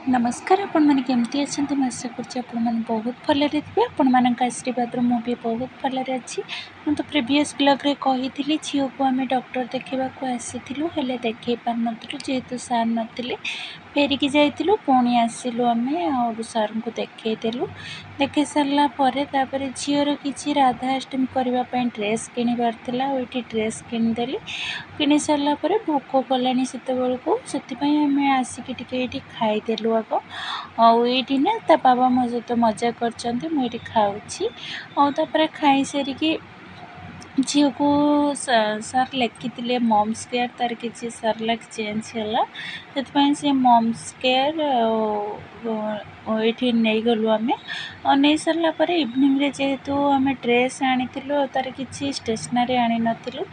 नमस्कार आपण मैंने केमती अच्छा मैं आशा कर बहुत भलरे थे आपण आशीर्वाद मु भी बहुत भलरे अच्छी मुझे तो प्रिवियस ब्लॉग रे कही झील को आम डॉक्टर देखा आसीलु हेले देखे पार नु जेहेतु सार नी फेरिकी जाइलु पुणी आसिलु आम सार को देखईदेलु देखे सारापर झीर किसी राधाअष्टमी करने ड्रेस किणवार ये ड्रेस किनीदेली किनी सारापर भोक कलानी से आम आसिक खाईदेलु आग आईटी ना ता बाबा मो सहित मजा कर खाऊपर खाई सारिकी झील को सार लिखी मम्स केयर तार किसी सरलाक चेंज है से मम्स केयर ये नहीं गलु आम नहीं सारापर इवनिंग रे जेहेतु आम ड्रेस आनी तार किसी स्टेसनारी आनी नथिलु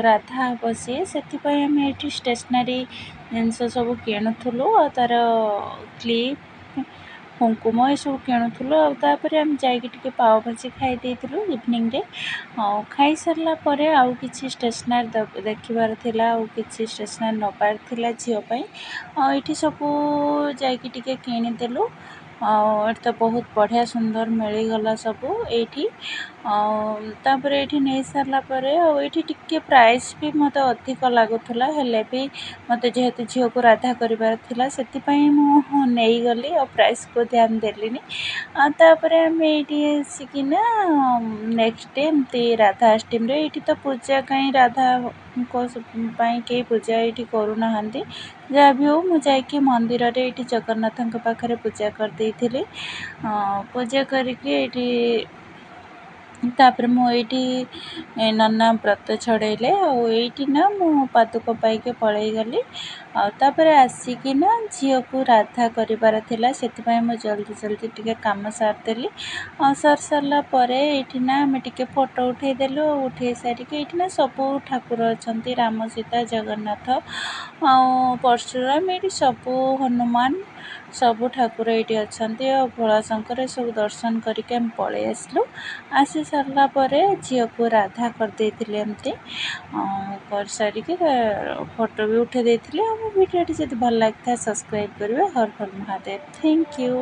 राधा हम सी से आम ये स्टेसनारी जिनस सब किणुलु तार क्लिप कुंकुम ये सब किणुलु आम जाकि पाव भाजी खाईदेलु इवनिंग रे खाई सारापर आउ कि स्टेसनारी देखार कि स्टेसनारी नबार झीपाई ये सब जाकि किणीदेलु तो बहुत बढ़िया सुंदर मिलगला सब ये नहीं सारापर ये टिके प्राइस भी मत अधिक लगुला हेले भी मत जेहेतु झील को राधा करार से नहीं गली और प्राइस को ध्यान देली तापर आम ये आसिकिना नेक्स्ट डे एमती राधाअष्टमी ये तो पूजा कहीं राधा कहीं पूजा ये करूना जहाँ भी हो मुझे मंदिर रे जगन्नाथ पाखे पूजा करदे पूजा करके तापर मुझे नना व्रत छड़ेले आईटी ना मु पादुक पाइके पलि गली तापर आसिकिना झील को राधा करार से जल्दी जल्दी टिके काम सारदेली सार सारापर ये ना आम टे फोटो उठेदेलु उठे सारिके ये सबू ठाकुर अच्छा राम सीता जगन्नाथ परशुराम ये सबू हनुमान सबू ठाकुर ये अच्छा भोलाशंकर सब दर्शन करके पलि आसलु आसी सारापर झील को राधा करदे एमती कर सारिके फोटो भी उठे भिडियो जब भल लगी था सब्सक्राइब करेंगे। हर हर महादेव। Thank you.